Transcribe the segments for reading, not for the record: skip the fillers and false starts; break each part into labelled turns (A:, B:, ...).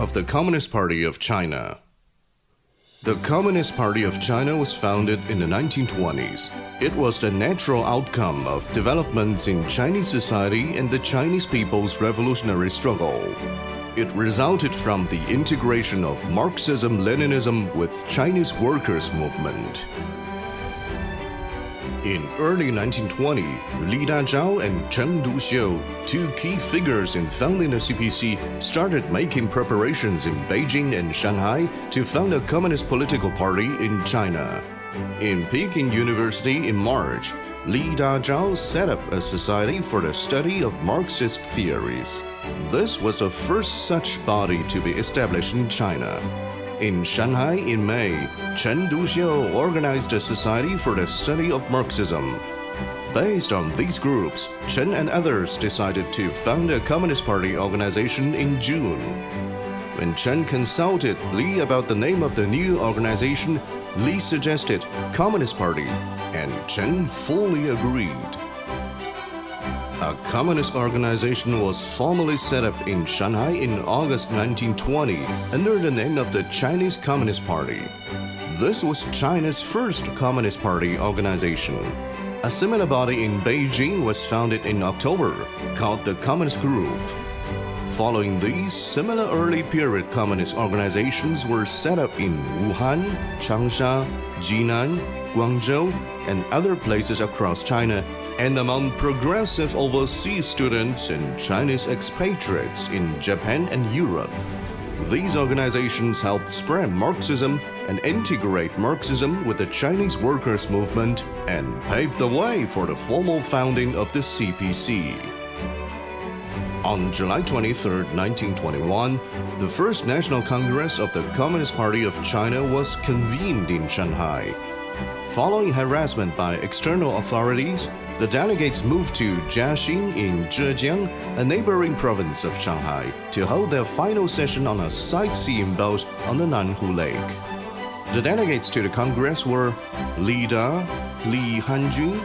A: of the Communist Party of China. The Communist Party of China was founded in the 1920s. It was the natural outcome of developments in Chinese society and the Chinese people's revolutionary struggle. It resulted from the integration of Marxism-Leninism with Chinese workers' movement. In early 1920, Li Dazhao and Cheng Duxiu, two key figures in founding the CPC, started making preparations in Beijing and Shanghai to found a communist political party in China. In Peking University in March, Li Dazhao set up a society for the study of Marxist theories. This was the first such body to be established in China. In Shanghai in May, Cheng Duxiu organized a society for the study of Marxism. Based on these groups, Chen and others decided to found a Communist Party organization in June. When Chen consulted Li about the name of the new organization, Li suggested Communist Party, and Chen fully agreed. A communist organization was formally set up in Shanghai in August 1920 under the name of the Chinese Communist Party. This was China's first Communist Party organization. A similar body in Beijing was founded in October, called the Communist Group. Following these, similar early period communist organizations were set up in Wuhan, Changsha, Jinan, Guangzhou, and other places across China, and among progressive overseas students and Chinese expatriates in Japan and Europe. These organizations helped spread Marxism and integrate Marxism with the Chinese workers' movement and paved the way for the formal founding of the CPC. On July 23, 1921, the First National Congress of the Communist Party of China was convened in Shanghai. Following harassment by external authorities, the delegates moved to Jiaxing in Zhejiang, a neighboring province of Shanghai, to hold their final session on a sightseeing boat on the Nanhu Lake. The delegates to the Congress were Li Da, Li Hanjun,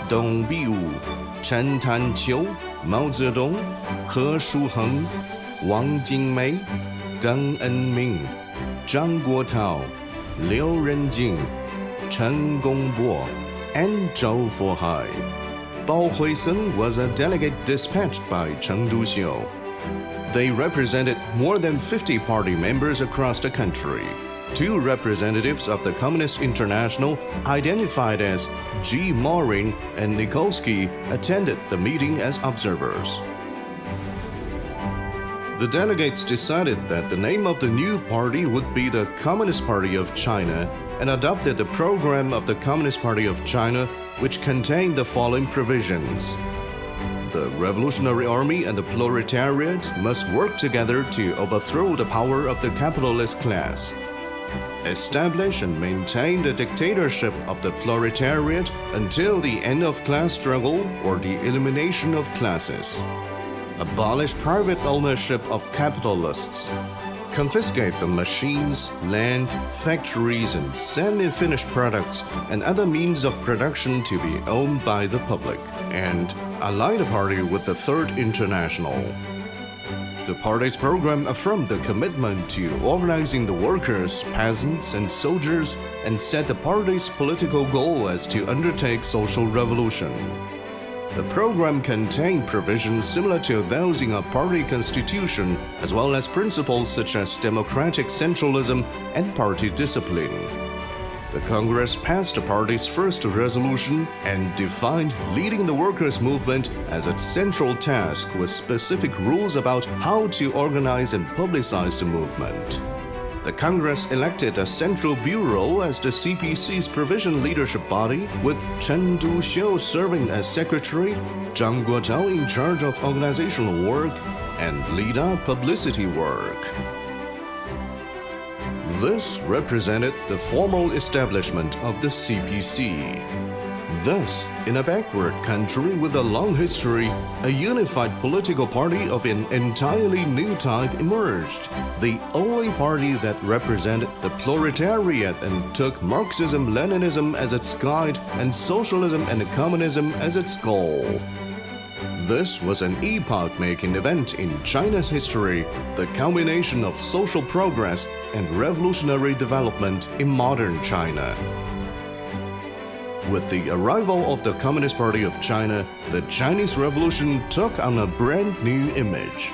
A: Dong Biwu, Chen Tanqiu, Mao Zedong, He Shuheng, Wang Jingmei, Deng Enming, Zhang Guotao, Liu Renjing, Chen Gongbo, and Zhou Fuhai. Bao Huiseng was a delegate dispatched by Cheng Duxiu. They represented more than 50 party members across the country. Two representatives of the Communist International, identified as G. Morin and Nikolsky, attended the meeting as observers. The delegates decided that the name of the new party would be the Communist Party of China and adopted the program of the Communist Party of China, which contained the following provisions. The Revolutionary Army and the proletariat must work together to overthrow the power of the capitalist class. Establish and maintain the dictatorship of the proletariat until the end of class struggle or the elimination of classes. Abolish private ownership of capitalists. Confiscate the machines, land, factories, and semi-finished products and other means of production to be owned by the public, and ally the party with the Third International. The party's program affirmed the commitment to organizing the workers, peasants, and soldiers, and set the party's political goal as to undertake social revolution. The program contained provisions similar to those in a party constitution, as well as principles such as democratic centralism and party discipline. The Congress passed the party's first resolution and defined leading the workers' movement as its central task with specific rules about how to organize and publicize the movement. The Congress elected a Central Bureau as the CPC's provisional leadership body, with Chen Duxiu serving as secretary, Zhang Guotao in charge of organizational work, and Li Da publicity work. This represented the formal establishment of the CPC. Thus, in a backward country with a long history, a unified political party of an entirely new type emerged, the only party that represented the proletariat and took Marxism-Leninism as its guide and socialism and communism as its goal. This was an epoch-making event in China's history, the culmination of social progress and revolutionary development in modern China. With the arrival of the Communist Party of China, the Chinese Revolution took on a brand new image.